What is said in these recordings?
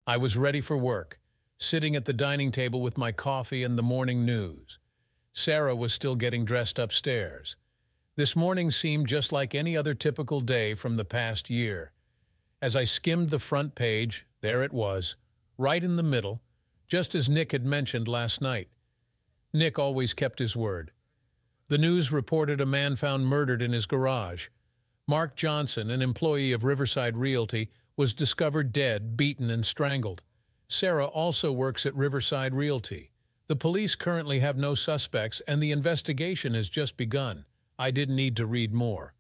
I was ready for work, sitting at the dining table with my coffee and the morning news. Sarah was still getting dressed upstairs. This morning seemed just like any other typical day from the past year. As I skimmed the front page, there it was, right in the middle, just as Nick had mentioned last night. Nick always kept his word. The news reported a man found murdered in his garage. Mark Johnson, an employee of Riverside Realty, was discovered dead, beaten, and strangled. Sarah also works at Riverside Realty. The police currently have no suspects, and the investigation has just begun. I didn't need to read more.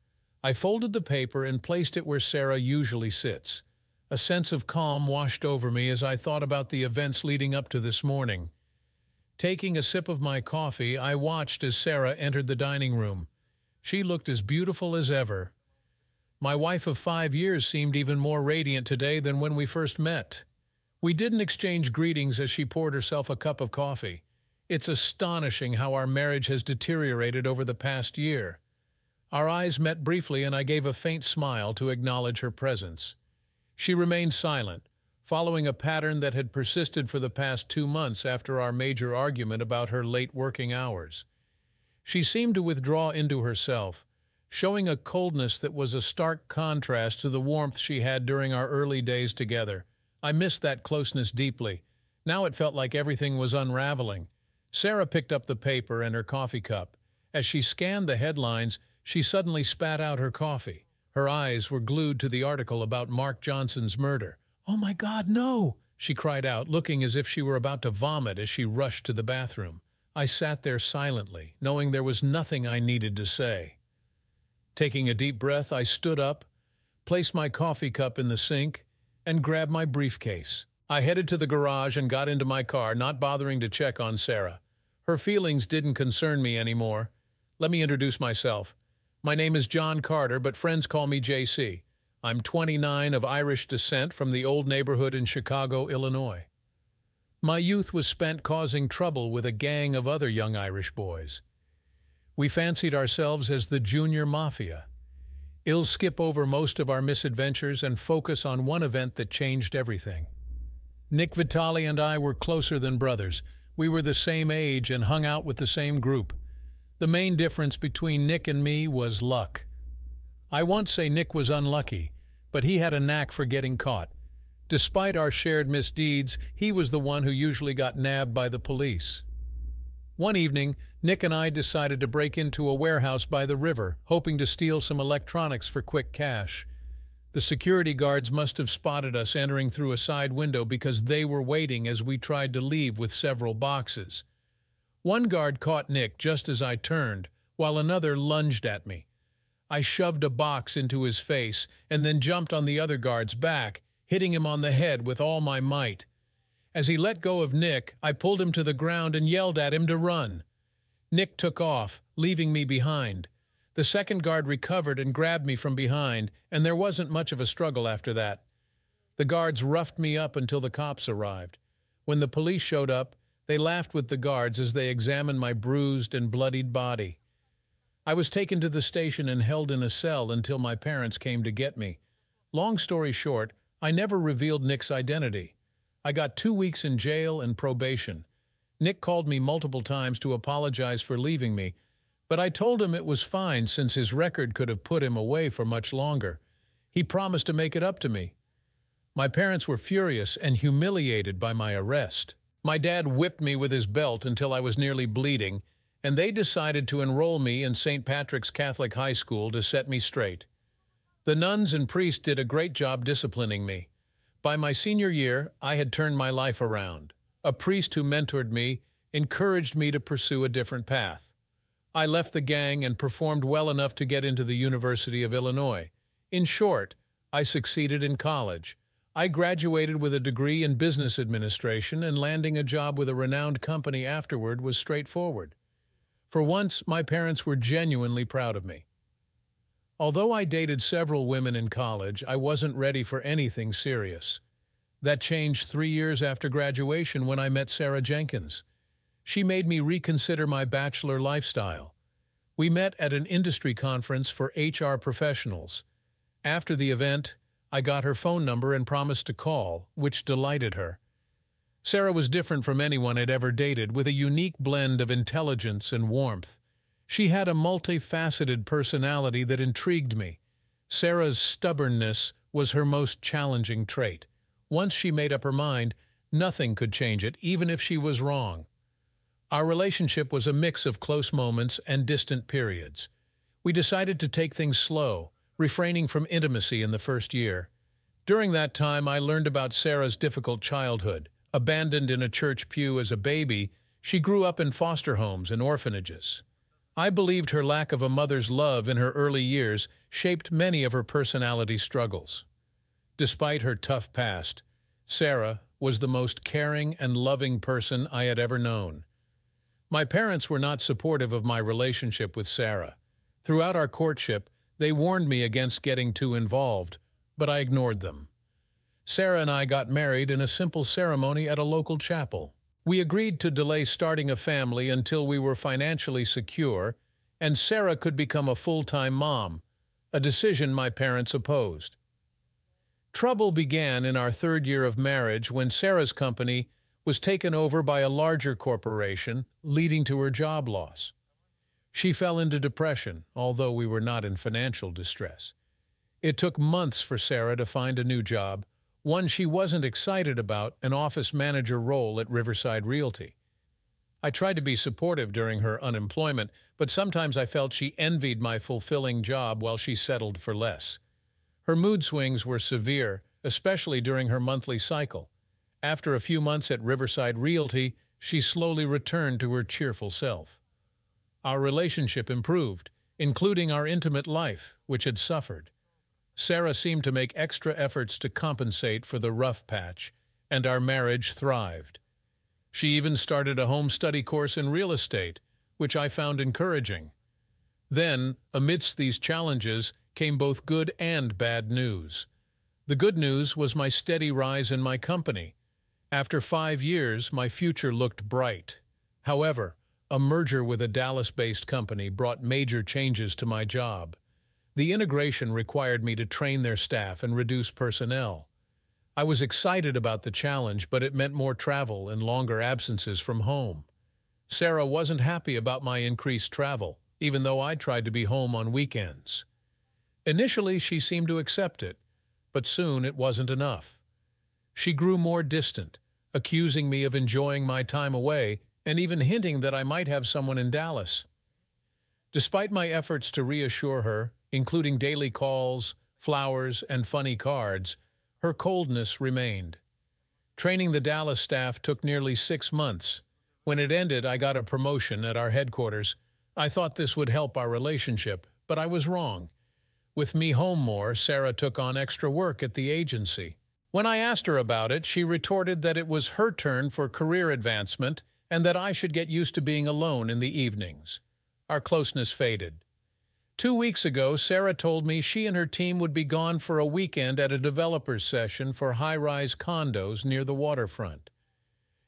I folded the paper and placed it where Sarah usually sits. A sense of calm washed over me as I thought about the events leading up to this morning. Taking a sip of my coffee, I watched as Sarah entered the dining room. She looked as beautiful as ever. My wife of 5 years seemed even more radiant today than when we first met. We didn't exchange greetings as she poured herself a cup of coffee. It's astonishing how our marriage has deteriorated over the past year. Our eyes met briefly and I gave a faint smile to acknowledge her presence. She remained silent, following a pattern that had persisted for the past 2 months after our major argument about her late working hours. She seemed to withdraw into herself, showing a coldness that was a stark contrast to the warmth she had during our early days together. I missed that closeness deeply. Now it felt like everything was unraveling. Sarah picked up the paper and her coffee cup. As she scanned the headlines, she suddenly spat out her coffee. Her eyes were glued to the article about Mark Johnson's murder. "Oh my God, no!" she cried out, looking as if she were about to vomit as she rushed to the bathroom. I sat there silently, knowing there was nothing I needed to say. Taking a deep breath, I stood up, placed my coffee cup in the sink, and grabbed my briefcase. I headed to the garage and got into my car, not bothering to check on Sarah. Her feelings didn't concern me anymore. Let me introduce myself. My name is John Carter, but friends call me JC. I'm 29, of Irish descent, from the old neighborhood in Chicago, Illinois. My youth was spent causing trouble with a gang of other young Irish boys. We fancied ourselves as the Junior Mafia. I'll skip over most of our misadventures and focus on one event that changed everything. Nick Vitale and I were closer than brothers. We were the same age and hung out with the same group. The main difference between Nick and me was luck. I won't say Nick was unlucky, but he had a knack for getting caught. Despite our shared misdeeds, he was the one who usually got nabbed by the police. One evening, Nick and I decided to break into a warehouse by the river, hoping to steal some electronics for quick cash. The security guards must have spotted us entering through a side window because they were waiting as we tried to leave with several boxes. One guard caught Nick just as I turned, while another lunged at me. I shoved a box into his face and then jumped on the other guard's back, hitting him on the head with all my might. As he let go of Nick, I pulled him to the ground and yelled at him to run. Nick took off, leaving me behind. The second guard recovered and grabbed me from behind, and there wasn't much of a struggle after that. The guards roughed me up until the cops arrived. When the police showed up, they laughed with the guards as they examined my bruised and bloodied body. I was taken to the station and held in a cell until my parents came to get me. Long story short, I never revealed Nick's identity. I got 2 weeks in jail and probation. Nick called me multiple times to apologize for leaving me, but I told him it was fine since his record could have put him away for much longer. He promised to make it up to me. My parents were furious and humiliated by my arrest. My dad whipped me with his belt until I was nearly bleeding, and they decided to enroll me in St. Patrick's Catholic High School to set me straight. The nuns and priests did a great job disciplining me. By my senior year, I had turned my life around. A priest who mentored me encouraged me to pursue a different path. I left the gang and performed well enough to get into the University of Illinois. In short, I succeeded in college. I graduated with a degree in business administration, and landing a job with a renowned company afterward was straightforward. For once, my parents were genuinely proud of me. Although I dated several women in college, I wasn't ready for anything serious. That changed 3 years after graduation when I met Sarah Jenkins. She made me reconsider my bachelor lifestyle. We met at an industry conference for HR professionals. After the event, I got her phone number and promised to call, which delighted her. Sarah was different from anyone I'd ever dated, with a unique blend of intelligence and warmth. She had a multifaceted personality that intrigued me. Sarah's stubbornness was her most challenging trait. Once she made up her mind, nothing could change it, even if she was wrong. Our relationship was a mix of close moments and distant periods. We decided to take things slow, refraining from intimacy in the first year. During that time, I learned about Sarah's difficult childhood. Abandoned in a church pew as a baby, she grew up in foster homes and orphanages. I believed her lack of a mother's love in her early years shaped many of her personality struggles. Despite her tough past, Sarah was the most caring and loving person I had ever known. My parents were not supportive of my relationship with Sarah. Throughout our courtship, they warned me against getting too involved, but I ignored them. Sarah and I got married in a simple ceremony at a local chapel. We agreed to delay starting a family until we were financially secure and Sarah could become a full-time mom, a decision my parents opposed. Trouble began in our third year of marriage when Sarah's company was taken over by a larger corporation, leading to her job loss. She fell into depression, although we were not in financial distress. It took months for Sarah to find a new job, one she wasn't excited about, an office manager role at Riverside Realty. I tried to be supportive during her unemployment, but sometimes I felt she envied my fulfilling job while she settled for less. Her mood swings were severe, especially during her monthly cycle. After a few months at Riverside Realty, she slowly returned to her cheerful self. Our relationship improved, including our intimate life, which had suffered. Sarah seemed to make extra efforts to compensate for the rough patch, and our marriage thrived. She even started a home study course in real estate, which I found encouraging. Then, amidst these challenges, came both good and bad news. The good news was my steady rise in my company. After 5 years, my future looked bright. However, a merger with a Dallas-based company brought major changes to my job. The integration required me to train their staff and reduce personnel. I was excited about the challenge, but it meant more travel and longer absences from home. Sarah wasn't happy about my increased travel, even though I tried to be home on weekends. Initially, she seemed to accept it, but soon it wasn't enough. She grew more distant, accusing me of enjoying my time away and even hinting that I might have someone in Dallas. Despite my efforts to reassure her, including daily calls, flowers, and funny cards, her coldness remained. Training the Dallas staff took nearly 6 months. When it ended, I got a promotion at our headquarters. I thought this would help our relationship, but I was wrong. With me home more, Sarah took on extra work at the agency. When I asked her about it, she retorted that it was her turn for career advancement and that I should get used to being alone in the evenings. Our closeness faded. 2 weeks ago, Sarah told me she and her team would be gone for a weekend at a developer's session for high-rise condos near the waterfront.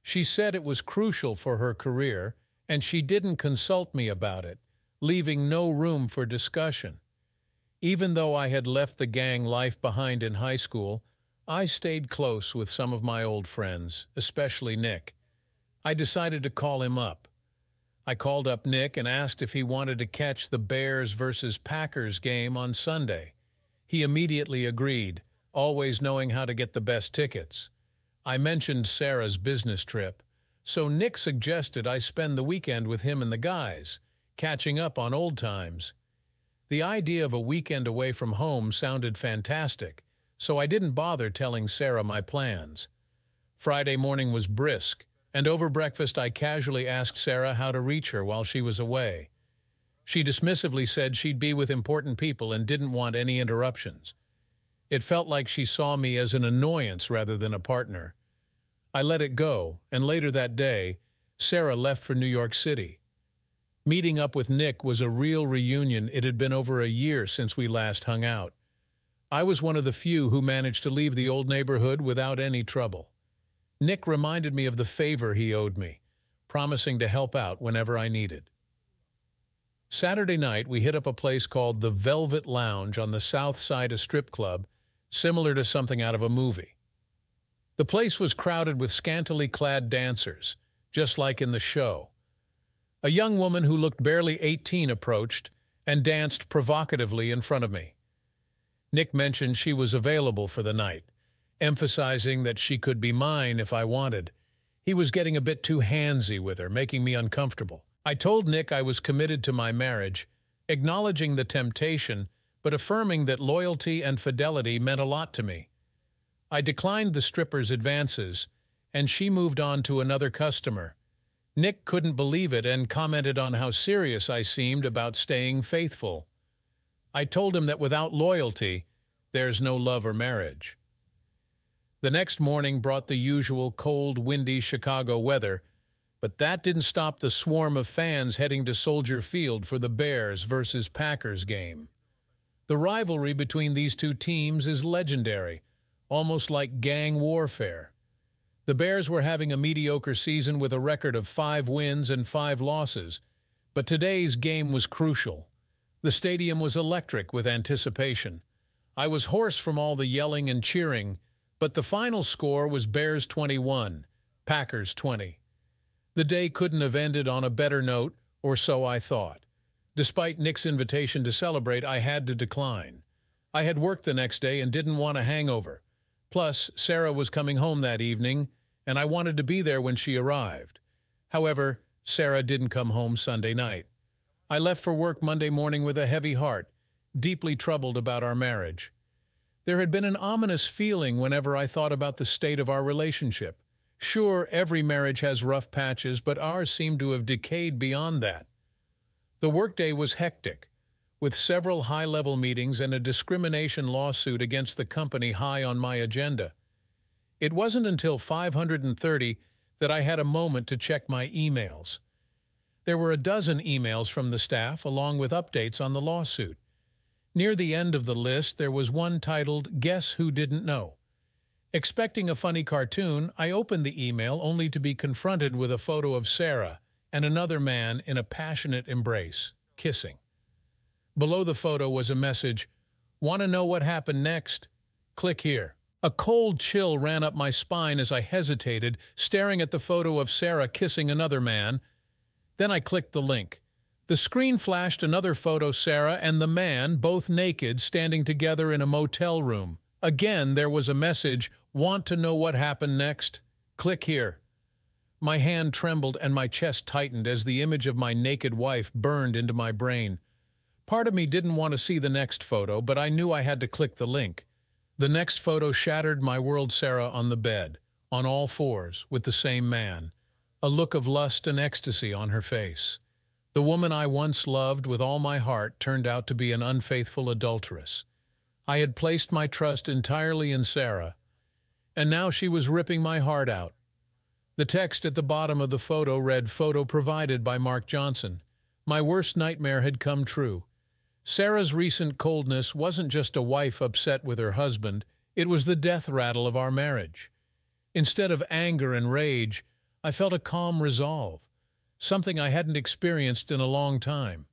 She said it was crucial for her career, and she didn't consult me about it, leaving no room for discussion. Even though I had left the gang life behind in high school, I stayed close with some of my old friends, especially Nick. I decided to call him up. I called up Nick and asked if he wanted to catch the Bears versus Packers game on Sunday. He immediately agreed, always knowing how to get the best tickets. I mentioned Sarah's business trip, so Nick suggested I spend the weekend with him and the guys, catching up on old times. The idea of a weekend away from home sounded fantastic, so I didn't bother telling Sarah my plans. Friday morning was brisk, and over breakfast I casually asked Sarah how to reach her while she was away. She dismissively said she'd be with important people and didn't want any interruptions. It felt like she saw me as an annoyance rather than a partner. I let it go, and later that day, Sarah left for New York City. Meeting up with Nick was a real reunion. It had been over a year since we last hung out. I was one of the few who managed to leave the old neighborhood without any trouble. Nick reminded me of the favor he owed me, promising to help out whenever I needed. Saturday night, we hit up a place called the Velvet Lounge on the south side of strip club similar to something out of a movie. The place was crowded with scantily clad dancers, just like in the show. A young woman who looked barely 18 approached and danced provocatively in front of me. Nick mentioned she was available for the night, emphasizing that she could be mine if I wanted. He was getting a bit too handsy with her, making me uncomfortable. I told Nick I was committed to my marriage, acknowledging the temptation, but affirming that loyalty and fidelity meant a lot to me. I declined the stripper's advances, and she moved on to another customer. Nick couldn't believe it and commented on how serious I seemed about staying faithful. I told him that without loyalty, there's no love or marriage. The next morning brought the usual cold, windy Chicago weather, but that didn't stop the swarm of fans heading to Soldier Field for the Bears versus Packers game. The rivalry between these two teams is legendary, almost like gang warfare. The Bears were having a mediocre season with a record of 5 wins and 5 losses, but today's game was crucial. The stadium was electric with anticipation. I was hoarse from all the yelling and cheering, but the final score was Bears 21, Packers 20. The day couldn't have ended on a better note, or so I thought. Despite Nick's invitation to celebrate, I had to decline. I had worked the next day and didn't want a hangover. Plus, Sarah was coming home that evening, and I wanted to be there when she arrived. However, Sarah didn't come home Sunday night. I left for work Monday morning with a heavy heart, deeply troubled about our marriage. There had been an ominous feeling whenever I thought about the state of our relationship. Sure, every marriage has rough patches, but ours seemed to have decayed beyond that. The workday was hectic, with several high-level meetings and a discrimination lawsuit against the company high on my agenda. It wasn't until 530 that I had a moment to check my emails. There were a dozen emails from the staff, along with updates on the lawsuit. Near the end of the list, there was one titled, "Guess Who Didn't Know?" Expecting a funny cartoon, I opened the email only to be confronted with a photo of Sarah and another man in a passionate embrace, kissing. Below the photo was a message, "Want to know what happened next? Click here." A cold chill ran up my spine as I hesitated, staring at the photo of Sarah kissing another man. Then I clicked the link. The screen flashed another photo, Sarah and the man, both naked, standing together in a motel room. Again, there was a message, "Want to know what happened next? Click here." My hand trembled and my chest tightened as the image of my naked wife burned into my brain. Part of me didn't want to see the next photo, but I knew I had to click the link. The next photo shattered my world. Sarah on the bed, on all fours, with the same man, a look of lust and ecstasy on her face. The woman I once loved with all my heart turned out to be an unfaithful adulteress. I had placed my trust entirely in Sarah, and now she was ripping my heart out. The text at the bottom of the photo read, "Photo provided by Mark Johnson." My worst nightmare had come true. Sarah's recent coldness wasn't just a wife upset with her husband, it was the death rattle of our marriage. Instead of anger and rage, I felt a calm resolve, something I hadn't experienced in a long time.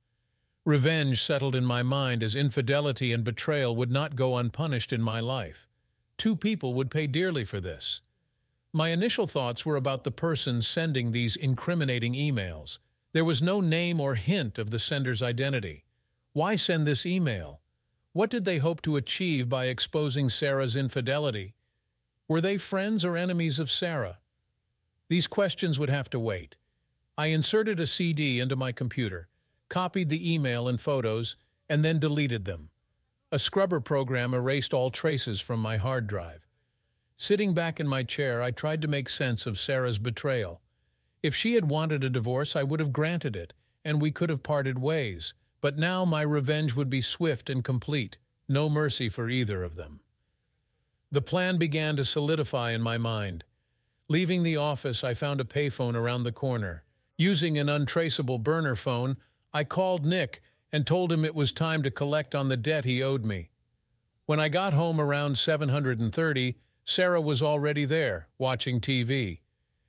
Revenge settled in my mind as infidelity and betrayal would not go unpunished in my life. 2 people would pay dearly for this. My initial thoughts were about the person sending these incriminating emails. There was no name or hint of the sender's identity. Why send this email? What did they hope to achieve by exposing Sarah's infidelity? Were they friends or enemies of Sarah? These questions would have to wait. I inserted a CD into my computer, copied the email and photos, and then deleted them. A scrubber program erased all traces from my hard drive. Sitting back in my chair, I tried to make sense of Sarah's betrayal. If she had wanted a divorce, I would have granted it, and we could have parted ways. But now my revenge would be swift and complete, no mercy for either of them. The plan began to solidify in my mind. Leaving the office, I found a payphone around the corner. Using an untraceable burner phone, I called Nick and told him it was time to collect on the debt he owed me. When I got home around 7:30, Sarah was already there, watching TV.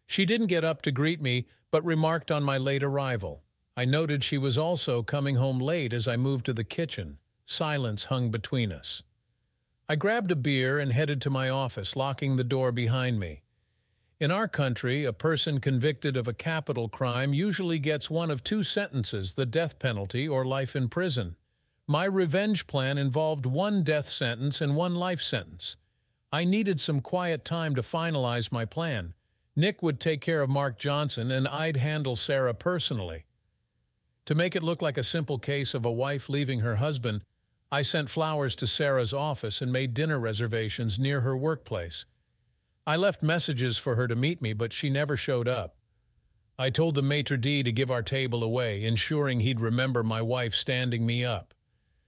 She didn't get up to greet me, but remarked on my late arrival. I noted she was also coming home late as I moved to the kitchen. Silence hung between us. I grabbed a beer and headed to my office, locking the door behind me. In our country, a person convicted of a capital crime usually gets one of two sentences, the death penalty or life in prison. My revenge plan involved one death sentence and one life sentence. I needed some quiet time to finalize my plan. Nick would take care of Mark Johnson and I'd handle Sarah personally. To make it look like a simple case of a wife leaving her husband, I sent flowers to Sarah's office and made dinner reservations near her workplace. I left messages for her to meet me, but she never showed up. I told the maitre d' to give our table away, ensuring he'd remember my wife standing me up.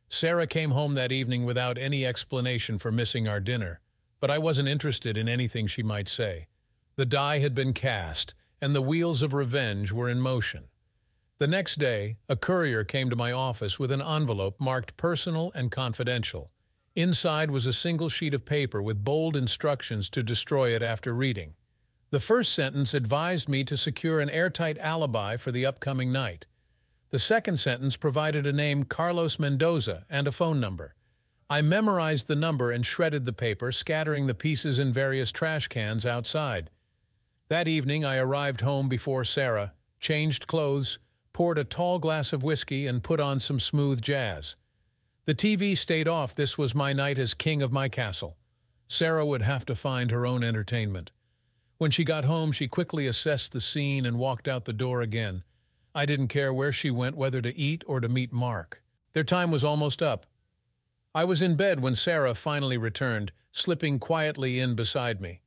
Sarah came home that evening without any explanation for missing our dinner, but I wasn't interested in anything she might say. The die had been cast, and the wheels of revenge were in motion. The next day, a courier came to my office with an envelope marked personal and confidential. Inside was a single sheet of paper with bold instructions to destroy it after reading. The first sentence advised me to secure an airtight alibi for the upcoming night. The second sentence provided a name, Carlos Mendoza, and a phone number. I memorized the number and shredded the paper, scattering the pieces in various trash cans outside. That evening, I arrived home before Sarah, changed clothes, poured a tall glass of whiskey, and put on some smooth jazz. The TV stayed off. This was my night as king of my castle. Sarah would have to find her own entertainment. When she got home, she quickly assessed the scene and walked out the door again. I didn't care where she went, whether to eat or to meet Mark. Their time was almost up. I was in bed when Sarah finally returned, slipping quietly in beside me.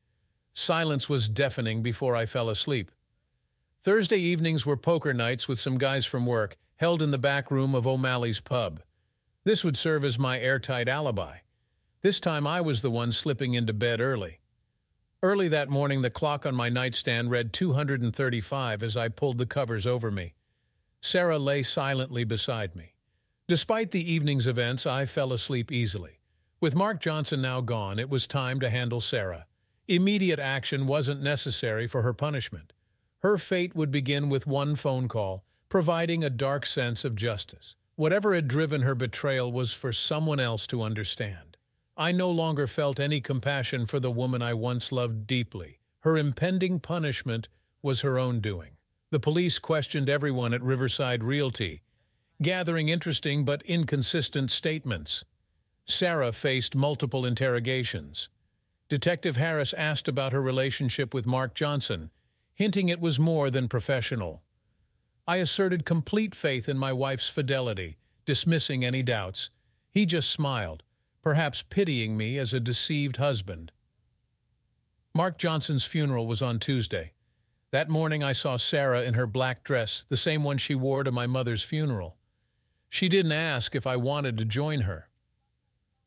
Silence was deafening before I fell asleep. Thursday evenings were poker nights with some guys from work, held in the back room of O'Malley's pub. This would serve as my airtight alibi. This time I was the one slipping into bed early. Early that morning, the clock on my nightstand read 235 as I pulled the covers over me. Sarah lay silently beside me. Despite the evening's events, I fell asleep easily. With Mark Johnson now gone, it was time to handle Sarah. Immediate action wasn't necessary for her punishment. Her fate would begin with one phone call, providing a dark sense of justice. Whatever had driven her betrayal was for someone else to understand. I no longer felt any compassion for the woman I once loved deeply. Her impending punishment was her own doing. The police questioned everyone at Riverside Realty, gathering interesting but inconsistent statements. Sarah faced multiple interrogations. Detective Harris asked about her relationship with Mark Johnson, hinting it was more than professional. I asserted complete faith in my wife's fidelity, dismissing any doubts. He just smiled, perhaps pitying me as a deceived husband. Mark Johnson's funeral was on Tuesday. That morning I saw Sarah in her black dress, the same one she wore to my mother's funeral. She didn't ask if I wanted to join her.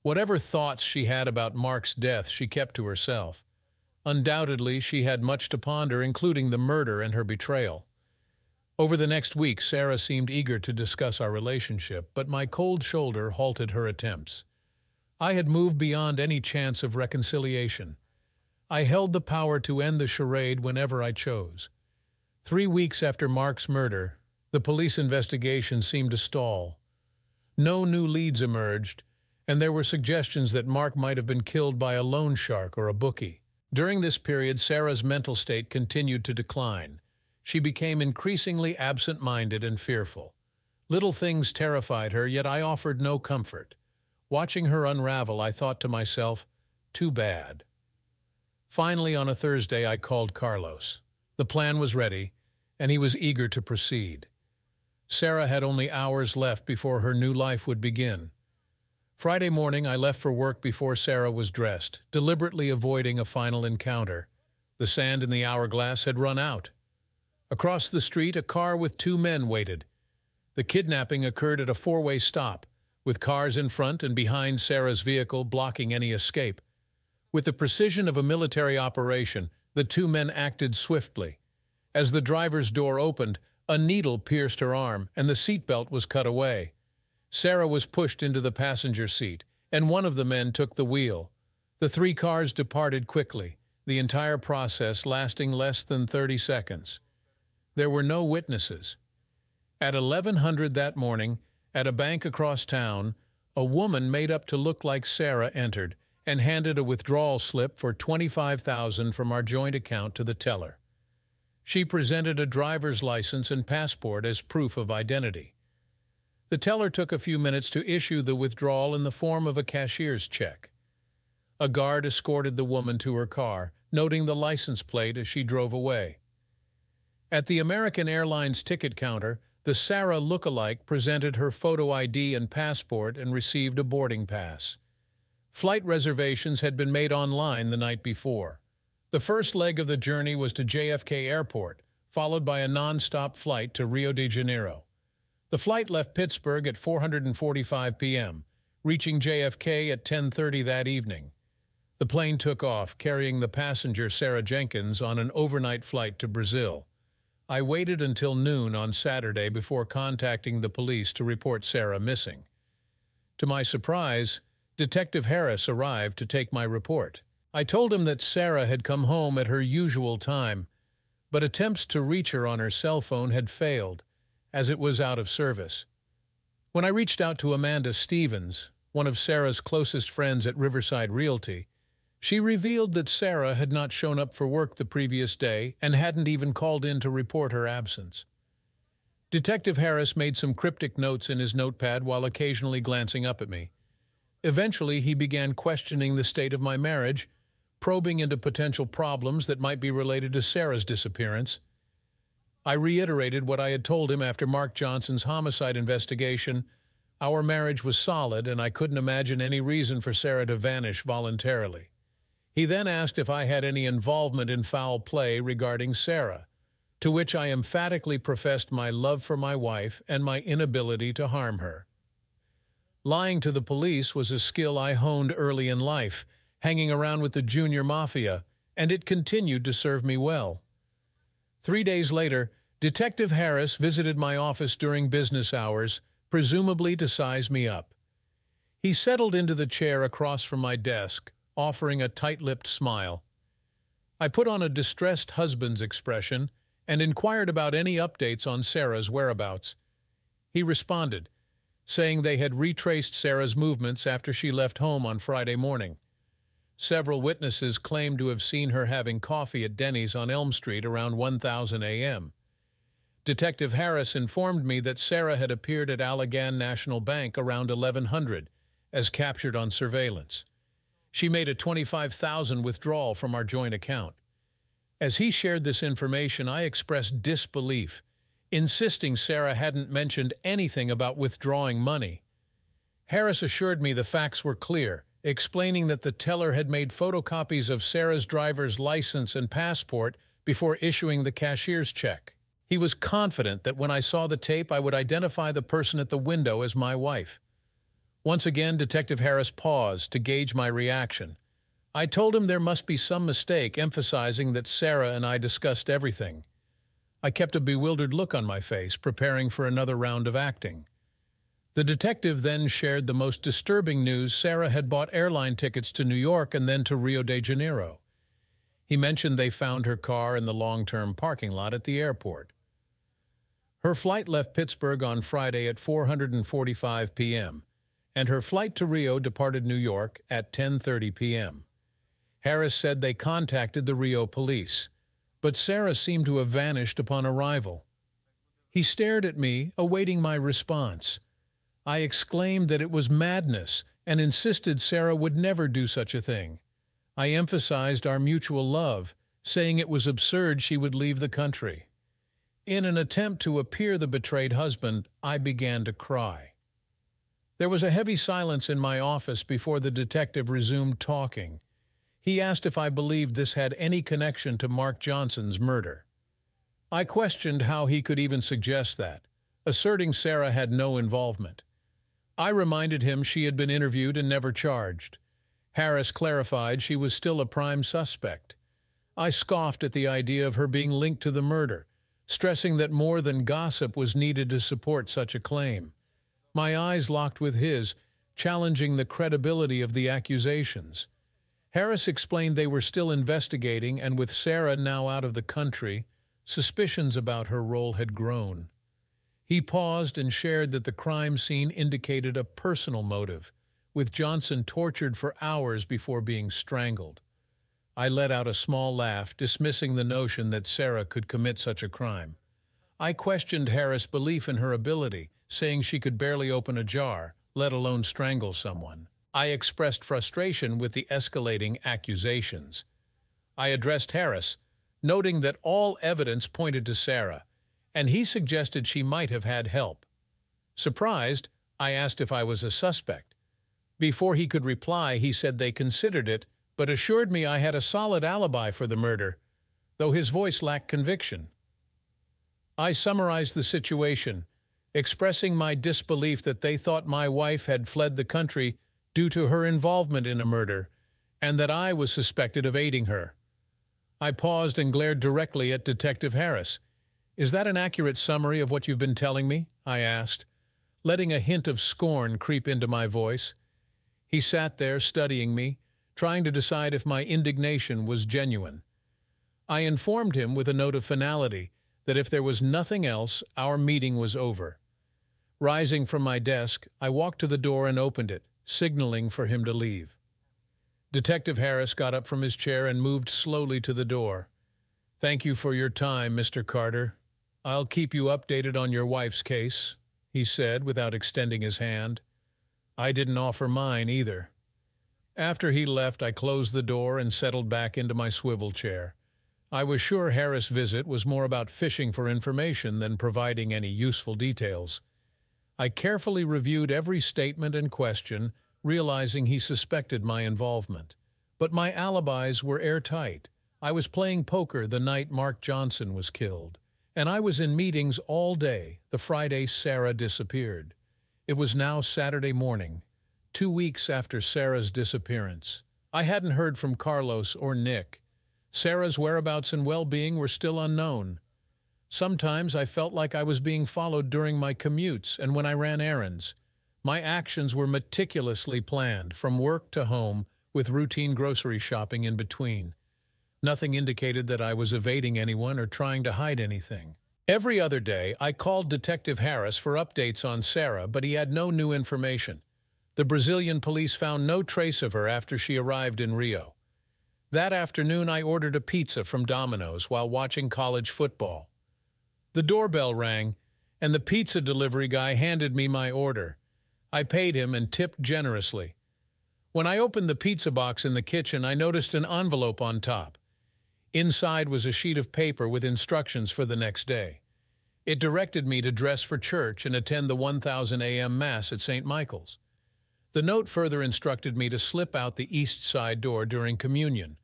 Whatever thoughts she had about Mark's death, she kept to herself. Undoubtedly, she had much to ponder, including the murder and her betrayal. Over the next week, Sarah seemed eager to discuss our relationship, but my cold shoulder halted her attempts. I had moved beyond any chance of reconciliation. I held the power to end the charade whenever I chose. 3 weeks after Mark's murder, the police investigation seemed to stall. No new leads emerged, and there were suggestions that Mark might have been killed by a loan shark or a bookie. During this period, Sarah's mental state continued to decline. She became increasingly absent-minded and fearful. Little things terrified her, yet I offered no comfort. Watching her unravel, I thought to myself, too bad. Finally, on a Thursday, I called Carlos. The plan was ready, and he was eager to proceed. Sarah had only hours left before her new life would begin. Friday morning, I left for work before Sarah was dressed, deliberately avoiding a final encounter. The sand in the hourglass had run out. Across the street, a car with 2 men waited. The kidnapping occurred at a 4-way stop, with cars in front and behind Sarah's vehicle blocking any escape. With the precision of a military operation, the 2 men acted swiftly. As the driver's door opened, a needle pierced her arm, and the seatbelt was cut away. Sarah was pushed into the passenger seat, and one of the men took the wheel. The 3 cars departed quickly, the entire process lasting less than 30 seconds. There were no witnesses. At 1100 that morning, at a bank across town, a woman made up to look like Sarah entered, and handed a withdrawal slip for $25,000 from our joint account to the teller. She presented a driver's license and passport as proof of identity. The teller took a few minutes to issue the withdrawal in the form of a cashier's check. A guard escorted the woman to her car, noting the license plate as she drove away. At the American Airlines ticket counter, the Sarah look-alike presented her photo ID and passport and received a boarding pass. Flight reservations had been made online the night before. The first leg of the journey was to JFK Airport, followed by a non-stop flight to Rio de Janeiro. The flight left Pittsburgh at 4:45 p.m., reaching JFK at 10:30 that evening. The plane took off, carrying the passenger Sarah Jenkins on an overnight flight to Brazil. I waited until noon on Saturday before contacting the police to report Sarah missing. To my surprise, Detective Harris arrived to take my report. I told him that Sarah had come home at her usual time, but attempts to reach her on her cell phone had failed, as it was out of service. When I reached out to Amanda Stevens, one of Sarah's closest friends at Riverside Realty, she revealed that Sarah had not shown up for work the previous day and hadn't even called in to report her absence. Detective Harris made some cryptic notes in his notepad while occasionally glancing up at me. Eventually, he began questioning the state of my marriage, probing into potential problems that might be related to Sarah's disappearance. I reiterated what I had told him after Mark Johnson's homicide investigation. Our marriage was solid, and I couldn't imagine any reason for Sarah to vanish voluntarily. He then asked if I had any involvement in foul play regarding Sarah, to which I emphatically professed my love for my wife and my inability to harm her. Lying to the police was a skill I honed early in life, hanging around with the junior mafia, and it continued to serve me well. 3 days later, Detective Harris visited my office during business hours, presumably to size me up. He settled into the chair across from my desk, offering a tight-lipped smile. I put on a distressed husband's expression and inquired about any updates on Sarah's whereabouts. He responded, saying they had retraced Sarah's movements after she left home on Friday morning. Several witnesses claimed to have seen her having coffee at Denny's on Elm Street around 1:00 a.m. Detective Harris informed me that Sarah had appeared at Allegan National Bank around 1100, as captured on surveillance. She made a $25,000 withdrawal from our joint account. As he shared this information, I expressed disbelief, insisting Sarah hadn't mentioned anything about withdrawing money. Harris assured me the facts were clear, explaining that the teller had made photocopies of Sarah's driver's license and passport before issuing the cashier's check. He was confident that when I saw the tape, I would identify the person at the window as my wife. Once again, Detective Harris paused to gauge my reaction. I told him there must be some mistake, emphasizing that Sarah and I discussed everything. I kept a bewildered look on my face, preparing for another round of acting. The detective then shared the most disturbing news: Sarah had bought airline tickets to New York and then to Rio de Janeiro. He mentioned they found her car in the long-term parking lot at the airport. Her flight left Pittsburgh on Friday at 4:45 p.m., and her flight to Rio departed New York at 10:30 p.m. Harris said they contacted the Rio police, but Sarah seemed to have vanished upon arrival. He stared at me, awaiting my response. I exclaimed that it was madness and insisted Sarah would never do such a thing. I emphasized our mutual love, saying it was absurd she would leave the country. In an attempt to appear the betrayed husband, I began to cry. There was a heavy silence in my office before the detective resumed talking. He asked if I believed this had any connection to Mark Johnson's murder. I questioned how he could even suggest that, asserting Sarah had no involvement. I reminded him she had been interviewed and never charged. Harris clarified she was still a prime suspect. I scoffed at the idea of her being linked to the murder, stressing that more than gossip was needed to support such a claim. My eyes locked with his, challenging the credibility of the accusations. Harris explained they were still investigating, and with Sarah now out of the country, suspicions about her role had grown. He paused and shared that the crime scene indicated a personal motive, with Johnson tortured for hours before being strangled. I let out a small laugh, dismissing the notion that Sarah could commit such a crime. I questioned Harris' belief in her ability, saying she could barely open a jar, let alone strangle someone. I expressed frustration with the escalating accusations. I addressed Harris, noting that all evidence pointed to Sarah, and he suggested she might have had help. Surprised, I asked if I was a suspect. Before he could reply, he said they considered it, but assured me I had a solid alibi for the murder, though his voice lacked conviction. I summarized the situation, expressing my disbelief that they thought my wife had fled the country due to her involvement in a murder, and that I was suspected of aiding her. I paused and glared directly at Detective Harris. "Is that an accurate summary of what you've been telling me?" I asked, letting a hint of scorn creep into my voice. He sat there studying me, trying to decide if my indignation was genuine. I informed him with a note of finality that if there was nothing else, our meeting was over. Rising from my desk, I walked to the door and opened it, signaling for him to leave. Detective Harris got up from his chair and moved slowly to the door. "Thank you for your time, Mr. Carter. I'll keep you updated on your wife's case," he said without extending his hand. I didn't offer mine either. After he left, I closed the door and settled back into my swivel chair. I was sure Harris' visit was more about fishing for information than providing any useful details. I carefully reviewed every statement and question, realizing he suspected my involvement. But my alibis were airtight. I was playing poker the night Mark Johnson was killed, and I was in meetings all day the Friday Sarah disappeared. It was now Saturday morning, 2 weeks after Sarah's disappearance. I hadn't heard from Carlos or Nick. Sarah's whereabouts and well-being were still unknown. Sometimes I felt like I was being followed during my commutes and when I ran errands. My actions were meticulously planned, from work to home, with routine grocery shopping in between. Nothing indicated that I was evading anyone or trying to hide anything. Every other day, I called Detective Harris for updates on Sarah, but he had no new information. The Brazilian police found no trace of her after she arrived in Rio. That afternoon, I ordered a pizza from Domino's while watching college football. The doorbell rang, and the pizza delivery guy handed me my order. I paid him and tipped generously. When I opened the pizza box in the kitchen, I noticed an envelope on top. Inside was a sheet of paper with instructions for the next day. It directed me to dress for church and attend the 1000 a.m. Mass at St. Michael's. The note further instructed me to slip out the east side door during communion,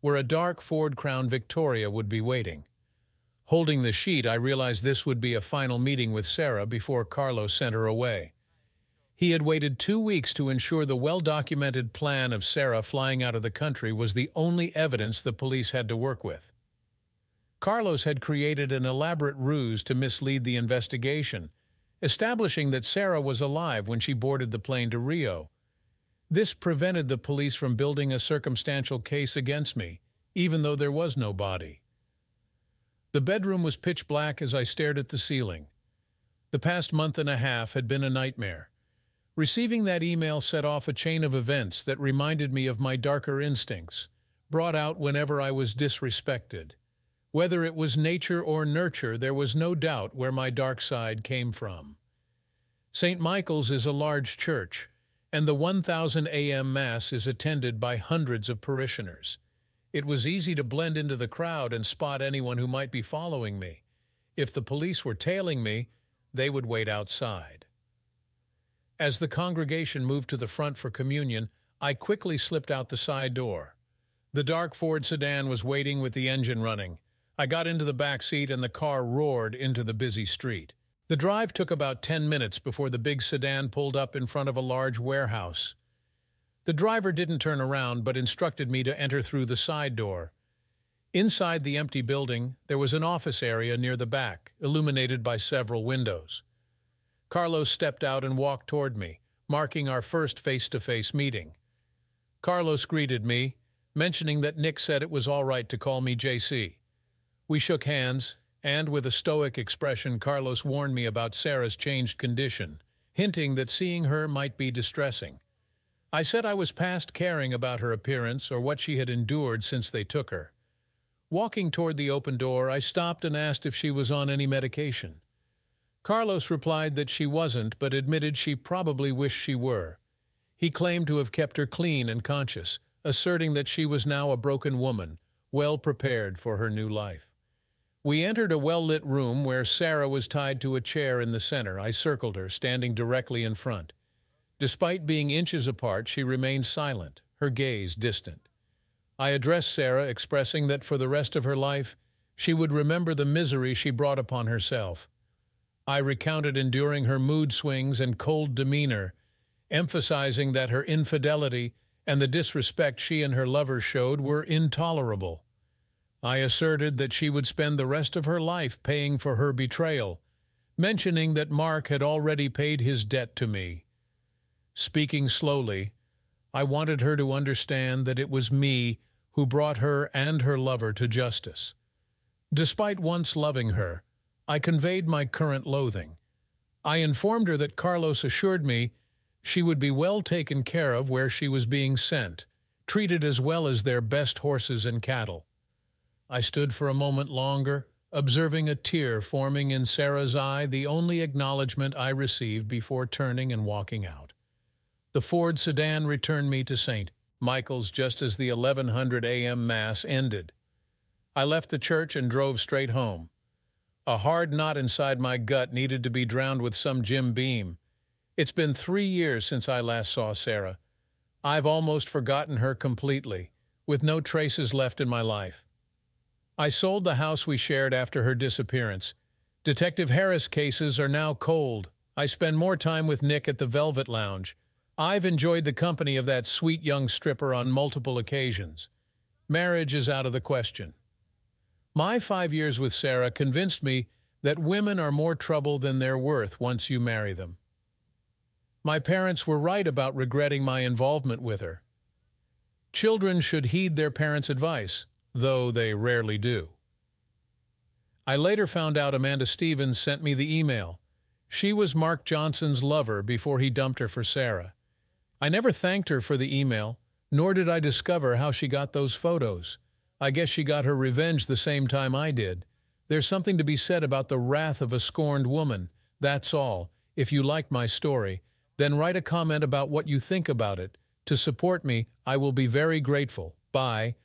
where a dark Ford Crown Victoria would be waiting. Holding the sheet, I realized this would be a final meeting with Sarah before Carlos sent her away. He had waited 2 weeks to ensure the well-documented plan of Sarah flying out of the country was the only evidence the police had to work with. Carlos had created an elaborate ruse to mislead the investigation, establishing that Sarah was alive when she boarded the plane to Rio. This prevented the police from building a circumstantial case against me, even though there was no body. The bedroom was pitch black as I stared at the ceiling. The past month and a half had been a nightmare. Receiving that email set off a chain of events that reminded me of my darker instincts, brought out whenever I was disrespected. Whether it was nature or nurture, there was no doubt where my dark side came from. St. Michael's is a large church, and the 1000 a.m. Mass is attended by hundreds of parishioners. It was easy to blend into the crowd and spot anyone who might be following me. If the police were tailing me, they would wait outside. As the congregation moved to the front for communion, I quickly slipped out the side door. The dark Ford sedan was waiting with the engine running. I got into the back seat and the car roared into the busy street. The drive took about 10 minutes before the big sedan pulled up in front of a large warehouse. The driver didn't turn around but instructed me to enter through the side door. Inside the empty building, there was an office area near the back, illuminated by several windows. Carlos stepped out and walked toward me, marking our first face-to-face meeting. Carlos greeted me, mentioning that Nick said it was all right to call me JC. We shook hands, and with a stoic expression, Carlos warned me about Sarah's changed condition, hinting that seeing her might be distressing. I said I was past caring about her appearance or what she had endured since they took her. Walking toward the open door, I stopped and asked if she was on any medication. Carlos replied that she wasn't, but admitted she probably wished she were. He claimed to have kept her clean and conscious, asserting that she was now a broken woman, well prepared for her new life. We entered a well-lit room where Sarah was tied to a chair in the center. I circled her, standing directly in front. Despite being inches apart, she remained silent, her gaze distant. I addressed Sarah, expressing that for the rest of her life, she would remember the misery she brought upon herself. I recounted enduring her mood swings and cold demeanor, emphasizing that her infidelity and the disrespect she and her lover showed were intolerable. I asserted that she would spend the rest of her life paying for her betrayal, mentioning that Mark had already paid his debt to me. Speaking slowly, I wanted her to understand that it was me who brought her and her lover to justice. Despite once loving her, I conveyed my current loathing. I informed her that Carlos assured me she would be well taken care of where she was being sent, treated as well as their best horses and cattle. I stood for a moment longer, observing a tear forming in Sarah's eye, the only acknowledgement I received before turning and walking out. The Ford sedan returned me to St. Michael's just as the 1100 a.m. Mass ended. I left the church and drove straight home. A hard knot inside my gut needed to be drowned with some Jim Beam. It's been 3 years since I last saw Sarah. I've almost forgotten her completely, with no traces left in my life. I sold the house we shared after her disappearance. Detective Harris cases are now cold. I spend more time with Nick at the Velvet Lounge. I've enjoyed the company of that sweet young stripper on multiple occasions. Marriage is out of the question. My 5 years with Sarah convinced me that women are more trouble than they're worth once you marry them. My parents were right about regretting my involvement with her. Children should heed their parents' advice, though they rarely do. I later found out Amanda Stevens sent me the email. She was Mark Johnson's lover before he dumped her for Sarah. I never thanked her for the email, nor did I discover how she got those photos. I guess she got her revenge the same time I did. There's something to be said about the wrath of a scorned woman. That's all. If you liked my story, then write a comment about what you think about it. To support me, I will be very grateful. Bye.